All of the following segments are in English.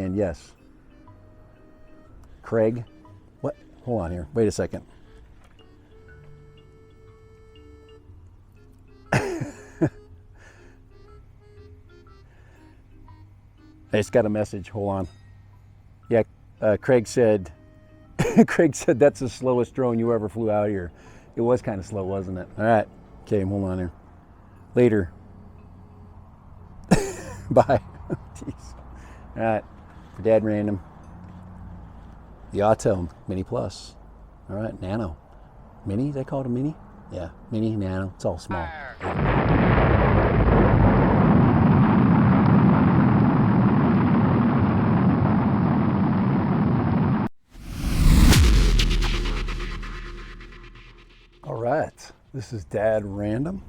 And yes, Craig, what? Hold on here. Wait a second. I just got a message. Hold on. Yeah, Craig said, Craig said that's the slowest drone you ever flew out here. It was kind of slow, wasn't it? All right. Okay, hold on here. Later. Bye. Jeez. All right. For Dad Random. The AUTEL Mini Plus. All right, Nano. Mini? They call it a Mini? Yeah, Mini, Nano. It's all small. All right, this is Dad Random.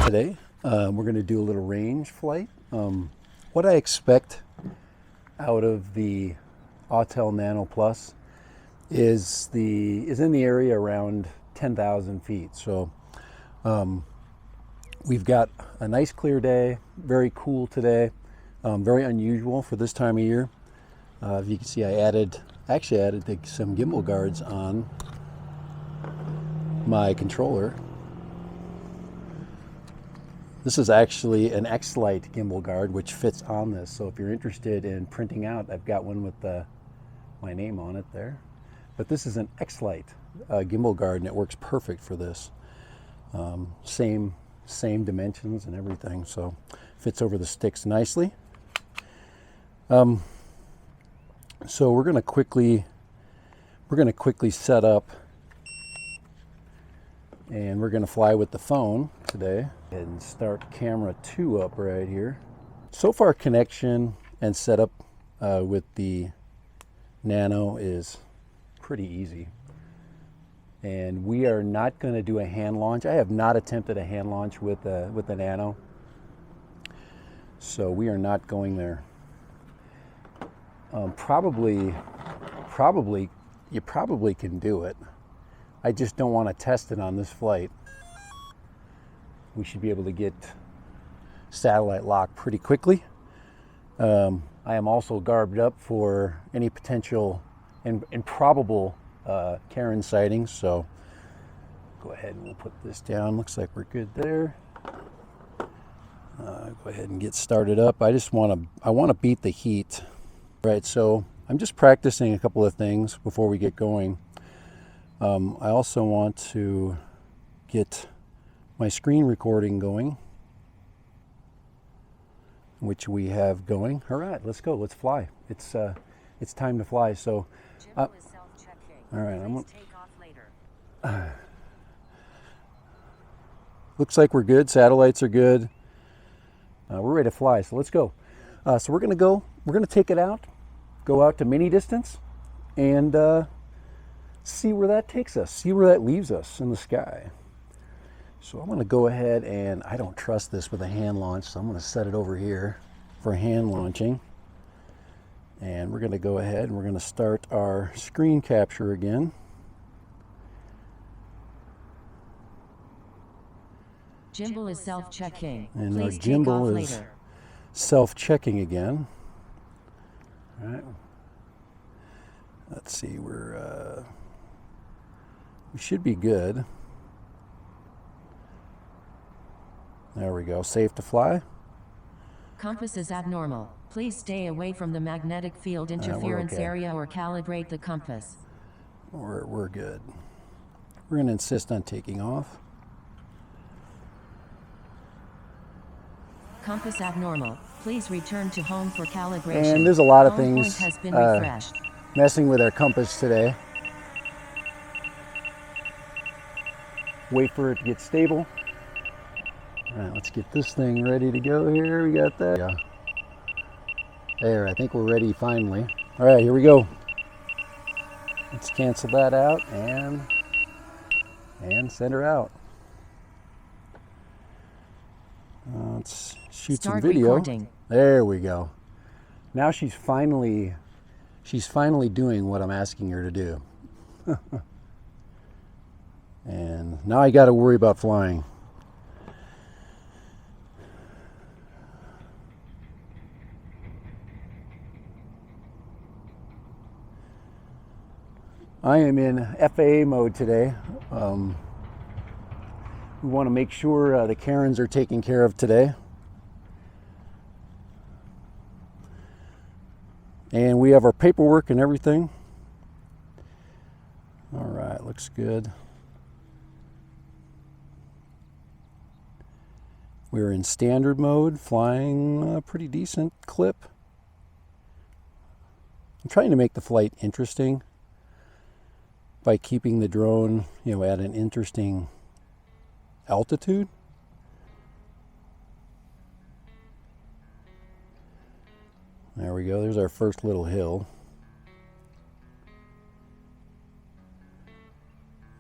Today, we're going to do a little range flight. What I expect out of the AUTEL Nano Plus is in the area around 10,000 feet. So we've got a nice clear day, very cool today, very unusual for this time of year. If you can see, I actually added some gimbal guards on my controller. This is actually an XLITE gimbal guard which fits on this, so if you're interested in printing out, I've got one with my name on it there. But this is an XLITE gimbal guard and it works perfect for this. Same dimensions and everything, so fits over the sticks nicely. So we're gonna quickly set up, and we're going to fly with the phone today and start camera 2 up right here. So far, connection and setup with the Nano is pretty easy. And we are not going to do a hand launch. I have not attempted a hand launch with the Nano. So we are not going there. You probably can do it. I just don't want to test it on this flight. We should be able to get satellite lock pretty quickly. I am also garbed up for any potential and probable Karen sightings, so go ahead and we'll put this down. Looks like we're good there. Go ahead and get started up. I want to beat the heat. Right, so I'm just practicing a couple of things before we get going. I also want to get my screen recording going, which we have going. All right, let's go. Let's fly. It's time to fly. So, all right, looks like we're good. Satellites are good. We're ready to fly. So let's go. So we're gonna take it out, go out to mini distance, and see where that takes us, see where that leaves us in the sky. So I'm going to go ahead, and I don't trust this with a hand launch, so I'm going to set it over here for hand launching. And we're going to go ahead and we're going to start our screen capture again. Gimbal is self-checking. And Please our gimbal take off is later. self-checking again. All right. Let's see, we should be good. There we go. Safe to fly. Compass is abnormal. Please stay away from the magnetic field interference okay. area or calibrate the compass. We're good. We're going to insist on taking off. Compass abnormal. Please return to home for calibration. And there's a lot of Home things point has been refreshed. messing with our compass today. Wait for it to get stable. All right, let's get this thing ready to go here. We got that. Yeah. There, I think we're ready finally. All right, here we go. Let's cancel that out and send her out. Let's shoot some video. Recording. There we go. Now she's finally doing what I'm asking her to do. And now I got to worry about flying. I am in FAA mode today. We want to make sure the Karens are taken care of today. And we have our paperwork and everything. All right, looks good. We're in standard mode, flying a pretty decent clip. I'm trying to make the flight interesting by keeping the drone, at an interesting altitude. There we go. There's our first little hill.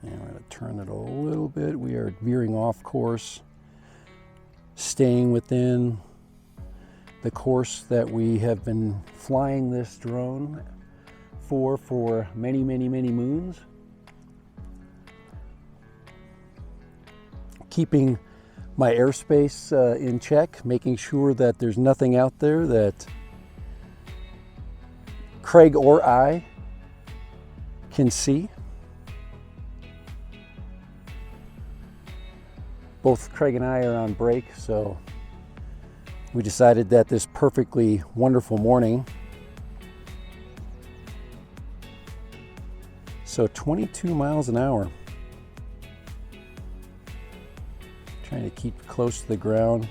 And we're going to turn it a little bit. We are veering off course, staying within the course that we have been flying this drone for many, many, many moons. Keeping my airspace in check, making sure that there's nothing out there that Craig or I can see. Both Craig and I are on break, so we decided that this perfectly wonderful morning. So 22 miles an hour. Trying to keep close to the ground.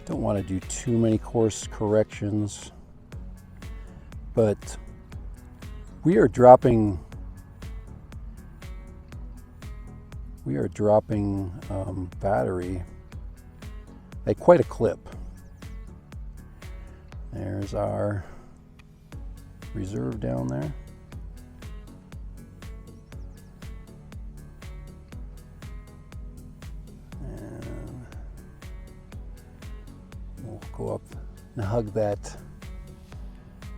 Don't want to do too many course corrections, but we are dropping battery at quite a clip. There's our reserve down there. And we'll go up and hug that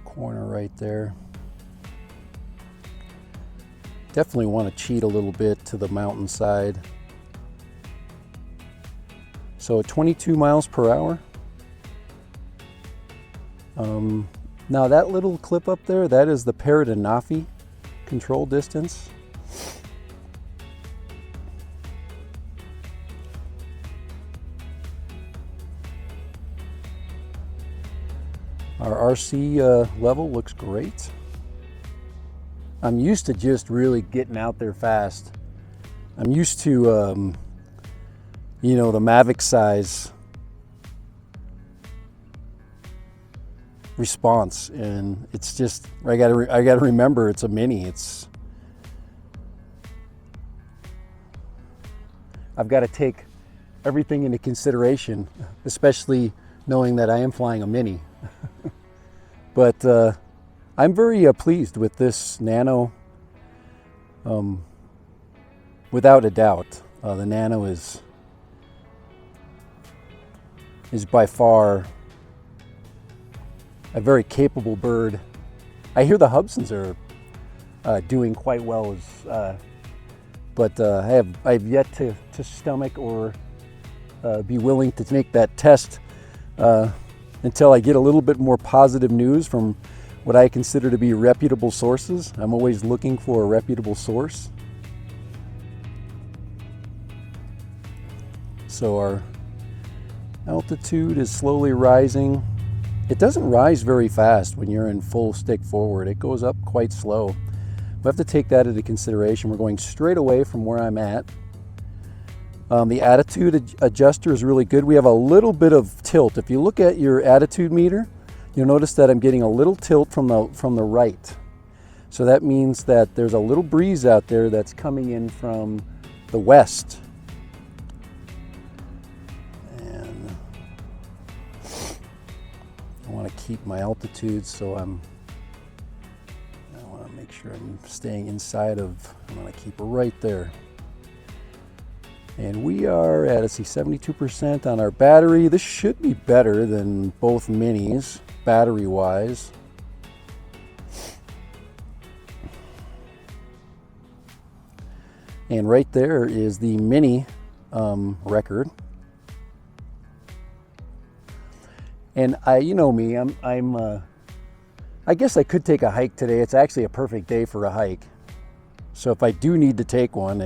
corner right there. Definitely want to cheat a little bit to the mountainside. So at 22 miles per hour. Now that little clip up there, that is the Paradinafi control distance. Our RC level looks great. I'm used to just really getting out there fast. I'm used to, the Mavic size response, and it's just I gotta remember it's a mini. I've got to take everything into consideration, especially knowing that I am flying a mini. But I'm very pleased with this Nano. Without a doubt, the Nano is by far a very capable bird. I hear the Hubsons are doing quite well, but I've yet to stomach or be willing to make that test until I get a little bit more positive news from what I consider to be reputable sources. I'm always looking for a reputable source. So our altitude is slowly rising. It doesn't rise very fast when you're in full stick forward. It goes up quite slow. We have to take that into consideration. We're going straight away from where I'm at. The attitude adjuster is really good. We have a little bit of tilt. If you look at your attitude meter, you'll notice that I'm getting a little tilt from the right. So that means that there's a little breeze out there that's coming in from the west. And I want to keep my altitude, so I want to make sure I'm staying inside of, I'm going to keep it right there. And we are at, let's see, 72% on our battery. This should be better than both minis, battery-wise. And right there is the mini record. And you know me, I'm I guess I could take a hike today. It's actually a perfect day for a hike. So if I do need to take one,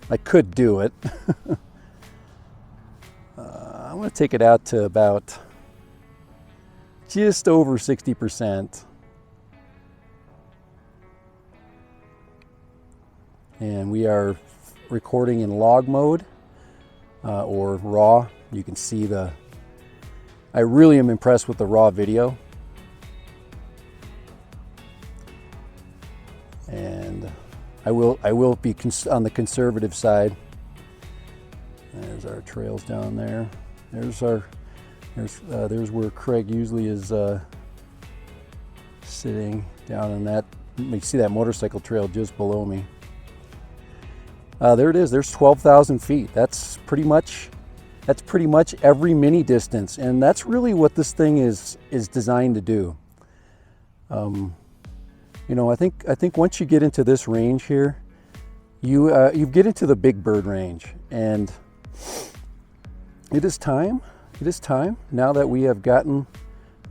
I could do it. I'm going to take it out to about just over 60%. And we are recording in log mode or raw. You can see I really am impressed with the raw video. And I will be on the conservative side. There's our trails down there. There's where Craig usually is sitting down in that. You see that motorcycle trail just below me. There it is. There's 12,000 feet. That's pretty much every mini distance, and that's really what this thing is designed to do. You know, I think once you get into this range here, you get into the big bird range, and it is time. It is time now that we have gotten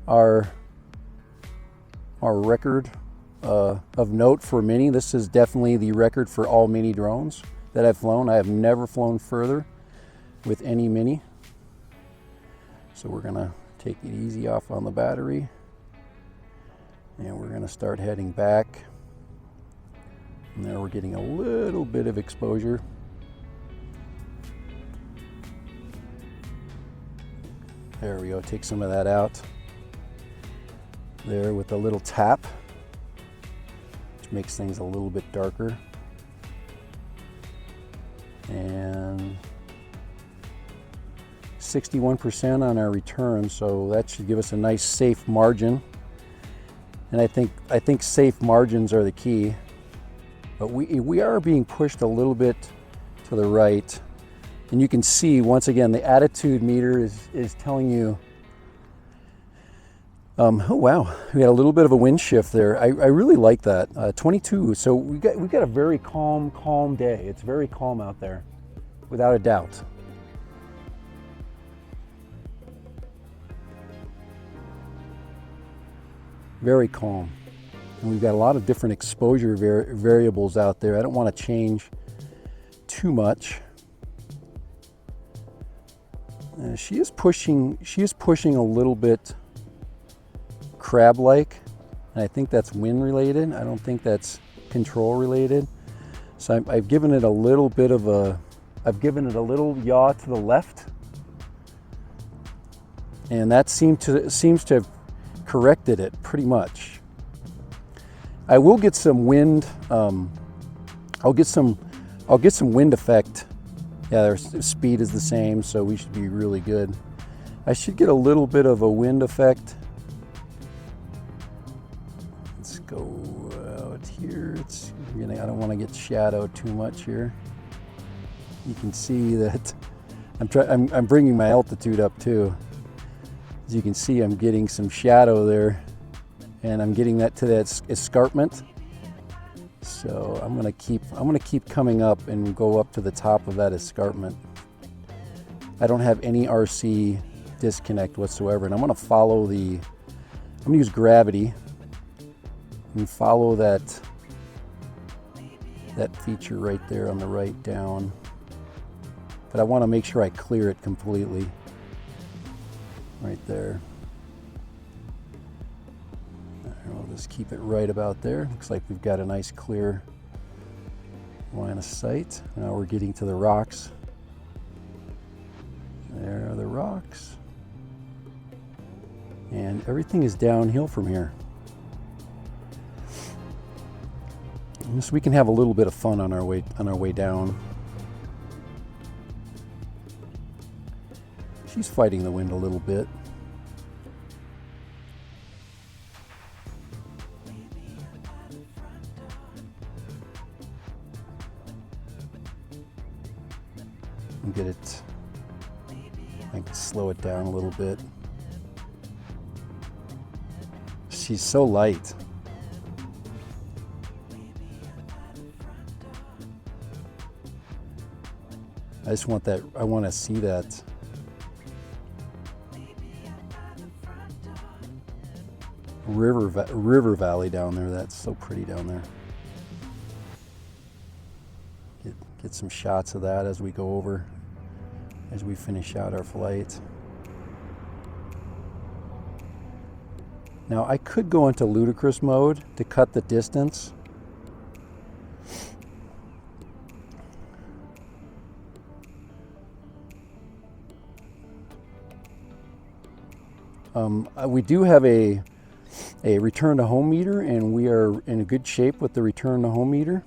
our record of note for mini. This is definitely the record for all mini drones that I've flown. I have never flown further with any mini. So we're gonna take it easy off on the battery, and we're gonna start heading back. And there we're getting a little bit of exposure. There we go, take some of that out. There with a little tap, which makes things a little bit darker. And 61% on our return, so that should give us a nice safe margin. And I think safe margins are the key. But we are being pushed a little bit to the right. And you can see, once again, the attitude meter is telling you, oh wow, we had a little bit of a wind shift there. I really like that. 22, so we got a very calm day. It's very calm out there, without a doubt. Very calm. And we've got a lot of different exposure variables out there. I don't want to change too much. She is pushing a little bit crab-like, and I think that's wind related. I don't think that's control related. So I've given it a little bit of I've given it a little yaw to the left, and that seems to have corrected it pretty much. I will get some wind. I'll get some wind effect. Yeah, their speed is the same, so we should be really good. I should get a little bit of a wind effect. Let's go out here. I don't want to get shadowed too much here. You can see that I'm bringing my altitude up too. As you can see, I'm getting some shadow there, and I'm getting that to that escarpment. So I'm gonna keep coming up and go up to the top of that escarpment. I don't have any RC disconnect whatsoever, and I'm gonna use gravity and follow that feature right there on the right down. But I want to make sure I clear it completely. Right there. We'll just keep it right about there. Looks like we've got a nice clear line of sight. Now we're getting to the rocks. There are the rocks. And everything is downhill from here. So we can have a little bit of fun on our way down. She's fighting the wind a little bit. And get it, I can slow it down a little bit. She's so light. I just want that, I want to see that. river valley down there. That's so pretty down there. Get some shots of that as we go over, as we finish out our flight. Now I could go into ludicrous mode to cut the distance. We do have a return to home meter, and we are in a good shape with the return to home meter.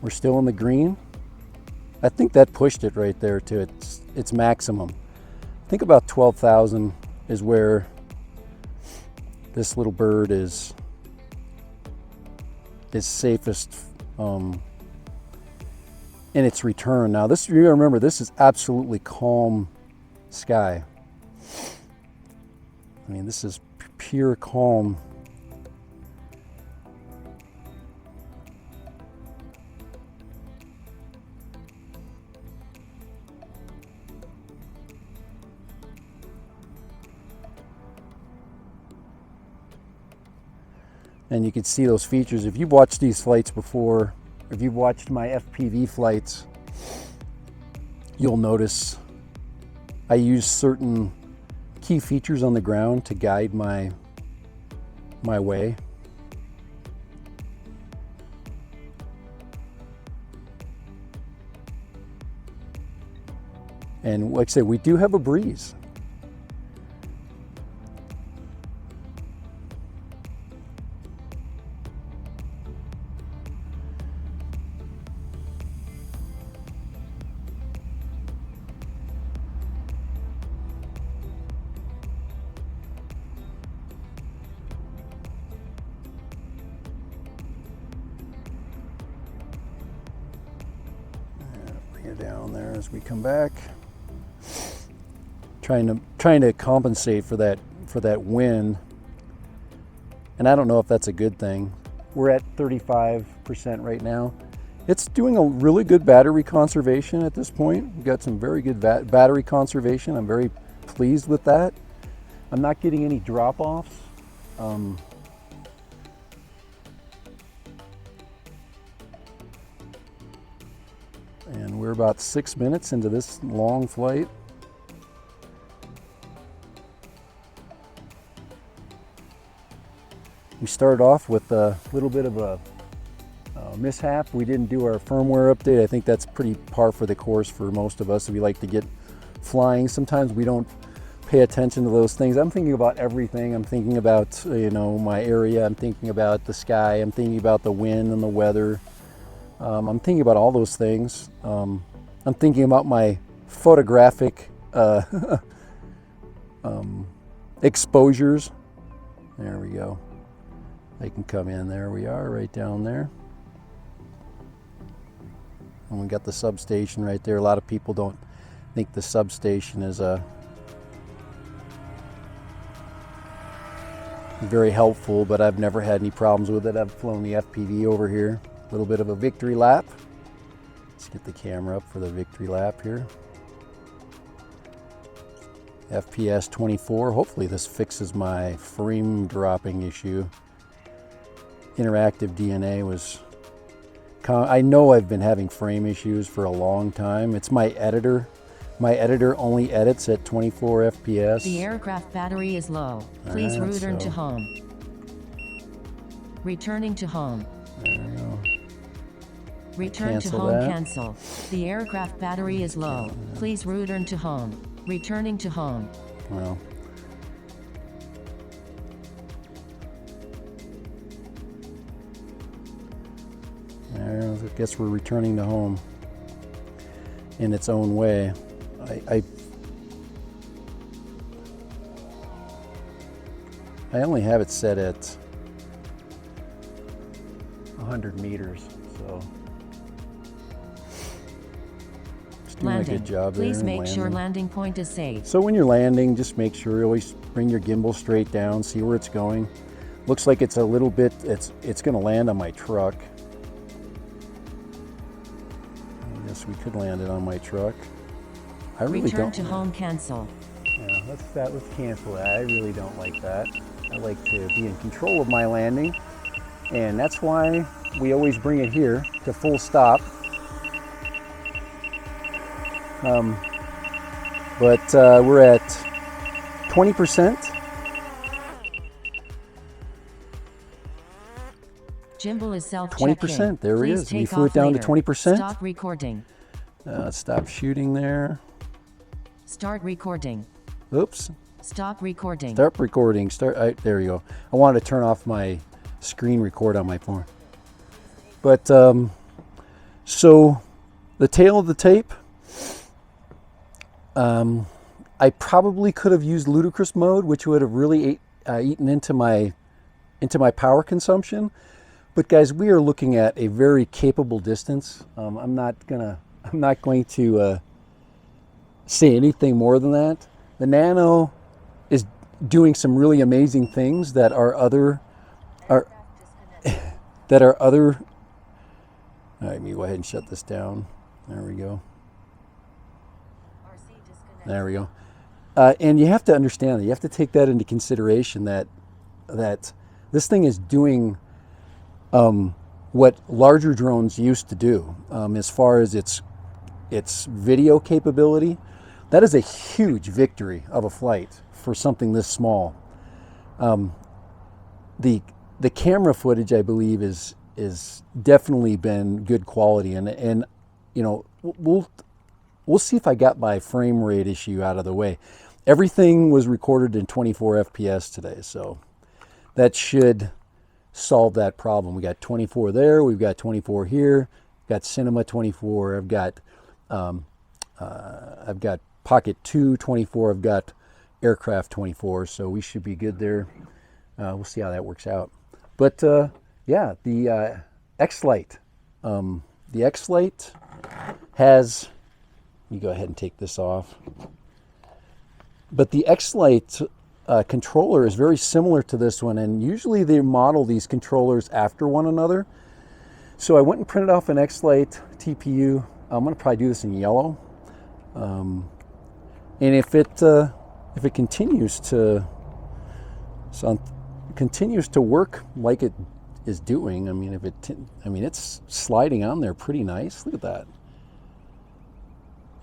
We're still in the green. I think that pushed it right there to its maximum. I think about 12,000 is where this little bird is safest in its return. Now this, you gotta remember, this is absolutely calm sky. I mean, this is pure calm. And you can see those features. If you've watched these flights before, if you've watched my FPV flights, you'll notice I use certain key features on the ground to guide my way. And like I said, we do have a breeze. Down there as we come back, trying to compensate for that wind, and I don't know if that's a good thing. We're at 35% right now. It's doing a really good battery conservation at this point. We've got some very good battery conservation. I'm very pleased with that. I'm not getting any drop-offs. And we're about 6 minutes into this long flight. We started off with a little bit of a mishap. We didn't do our firmware update. I think that's pretty par for the course for most of us. We like to get flying. Sometimes we don't pay attention to those things. I'm thinking about everything. I'm thinking about, you know, my area. I'm thinking about the sky. I'm thinking about the wind and the weather. I'm thinking about all those things. I'm thinking about my photographic exposures. There we go. They can come in. There we are, right down there. And we got the substation right there. A lot of people don't think the substation is very helpful, but I've never had any problems with it. I've flown the FPV over here. A little bit of a victory lap. Let's get the camera up for the victory lap here. FPS 24. Hopefully this fixes my frame dropping issue. Interactive DNA was... I know I've been having frame issues for a long time. It's my editor. My editor only edits at 24 FPS. The aircraft battery is low. Please return to home. Returning to home. There we go. Return to home. Cancel. The aircraft battery is low. Please return to home. Returning to home. Well. I guess we're returning to home in its own way. I only have it set at 100 meters, so just doing a good job there. Please make sure landing point is safe. So when you're landing, just make sure you always bring your gimbal straight down, see where it's going. Looks like it's a little bit, it's going to land on my truck. this. We could land it on my truck. I really Return don't. to home, cancel. Yeah, let's cancel that. I really don't like that. I like to be in control of my landing, and that's why we always bring it here to full stop. But we're at 20%. Gimbal is self-checking. 20%, there it is. We Take flew it off down later. to 20%. Stop recording. Let's stop shooting there. Start recording. Oops. Stop recording. Start recording. There you go. I wanted to turn off my screen record on my phone. But so the tail of the tape, I probably could have used ludicrous mode, which would have really eaten into my power consumption. But guys, we are looking at a very capable distance. I'm not going to say anything more than that. The Nano is doing some really amazing things that our other All right, let me go ahead and shut this down. There we go. There we go. And you have to understand that you have to take that into consideration that this thing is doing what larger drones used to do as far as its video capability. That is a huge victory of a flight for something this small. The camera footage, I believe, is definitely been good quality, and you know, we'll see if I got my frame rate issue out of the way. Everything was recorded in 24 FPS today, so that should solve that problem. We got 24 there, we've got 24 here, got Cinema 24, I've got Pocket 2 24, I've got Aircraft 24, so we should be good there. We'll see how that works out. But yeah, the XLITE. The XLITE has, let me go ahead and take this off. But the XLITE controller is very similar to this one, and usually they model these controllers after one another. So I went and printed off an XLITE TPU. I'm going to probably do this in yellow. And if it continues to work like it is doing, I mean, it's sliding on there pretty nice. Look at that.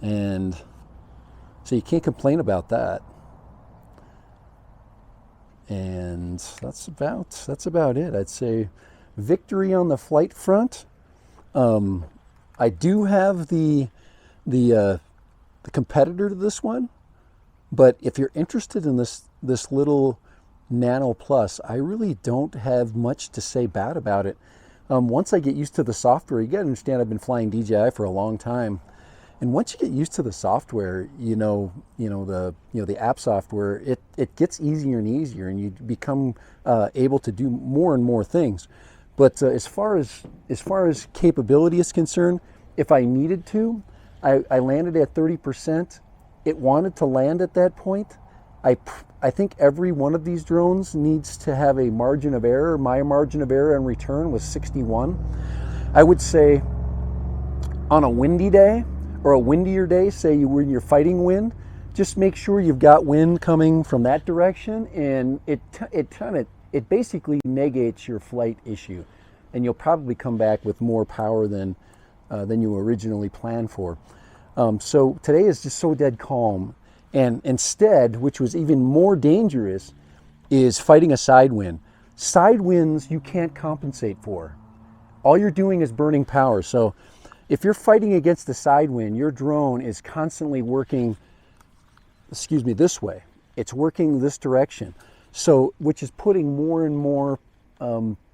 And so you can't complain about that. And that's about it. I'd say victory on the flight front. I do have the competitor to this one, but if you're interested in this little Nano Plus, I really don't have much to say bad about it. Once I get used to the software, you gotta understand I've been flying DJI for a long time, and once you get used to the software, the app software, it gets easier and easier, and you become able to do more and more things. But as far as capability is concerned, if I needed to, I landed at 30%. It wanted to land at that point. I think every one of these drones needs to have a margin of error. My margin of error in return was 61. I would say on a windy day or a windier day, say you were in your fighting wind, just make sure you've got wind coming from that direction, and it basically negates your flight issue, and you'll probably come back with more power than you originally planned for. So today is just so dead calm. And instead, which was even more dangerous, is fighting a side wind. Side winds you can't compensate for. All you're doing is burning power. So if you're fighting against the side wind, your drone is constantly working, this way. It's working this direction. So, which is putting more and more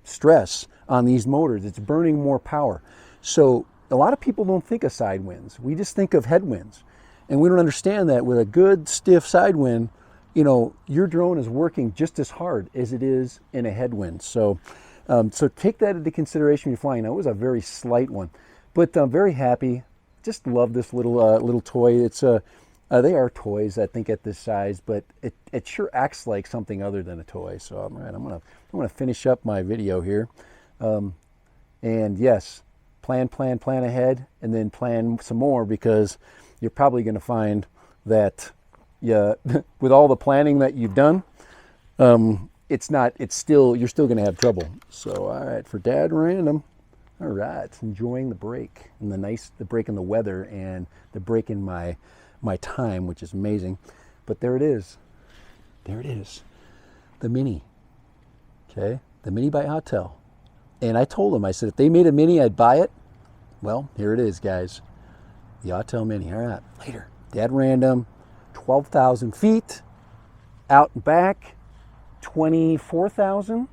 stress on these motors. It's burning more power. So a lot of people don't think of side winds. We just think of headwinds. And we don't understand that with a good stiff side wind, your drone is working just as hard as it is in a headwind. So take that into consideration when you're flying. Now, it was a very slight one, but I'm very happy. Just love this little toy. It's they are toys, I think, at this size, but it sure acts like something other than a toy. So I'm gonna finish up my video here. And yes, plan ahead, and then plan some more, because you're probably going to find that with all the planning that you've done, you're still going to have trouble. So, all right, for Dad Random, all right, enjoying the break and the break in the weather and the break in my time, which is amazing. But there it is, the Mini. Okay, the Mini by AUTEL. And I told them, I said, if they made a Mini, I'd buy it. Well, here it is, guys. The AUTEL Mini. All right, later. Dad Random, 12,000 feet, out and back, 24,000.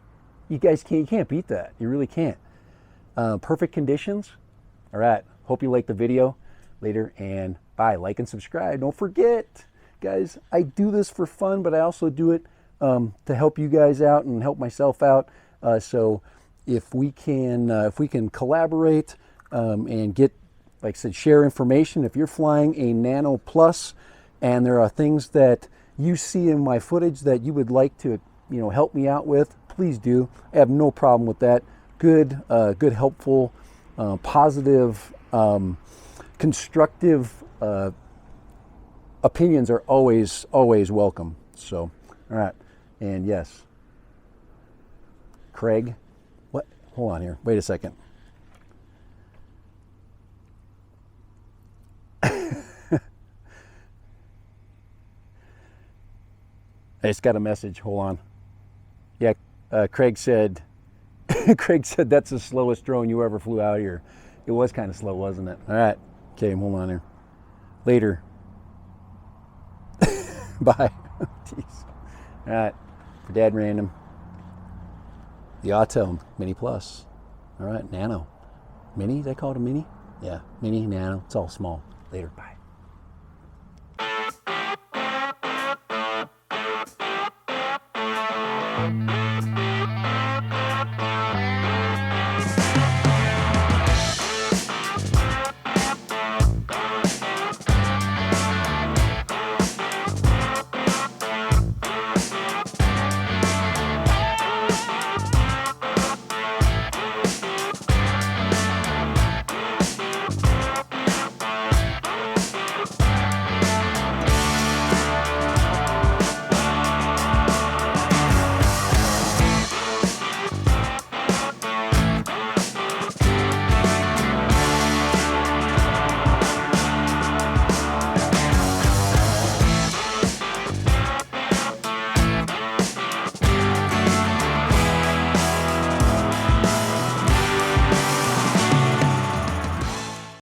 You guys can't beat that. You really can't. Perfect conditions. All right, hope you liked the video. Later, and bye. Like and subscribe. Don't forget, guys, I do this for fun, but I also do it to help you guys out and help myself out. So if we can collaborate and get, like I said, share information. If you're flying a Nano Plus and there are things that you see in my footage that you would like to, help me out with, please do. I have no problem with that. Good, helpful, positive, constructive opinions are always welcome. So, all right. And yes, Craig, what? Hold on here. Wait a second. I just got a message. Hold on. Yeah, Craig said, that's the slowest drone you ever flew out here. It was kind of slow, wasn't it? All right. Okay, hold on here. Later. Bye. Jeez. All right. For Dad Random, the AUTEL Mini Plus. All right, Nano. Mini? They call it a Mini? Yeah, Mini, Nano. It's all small. Later. Bye.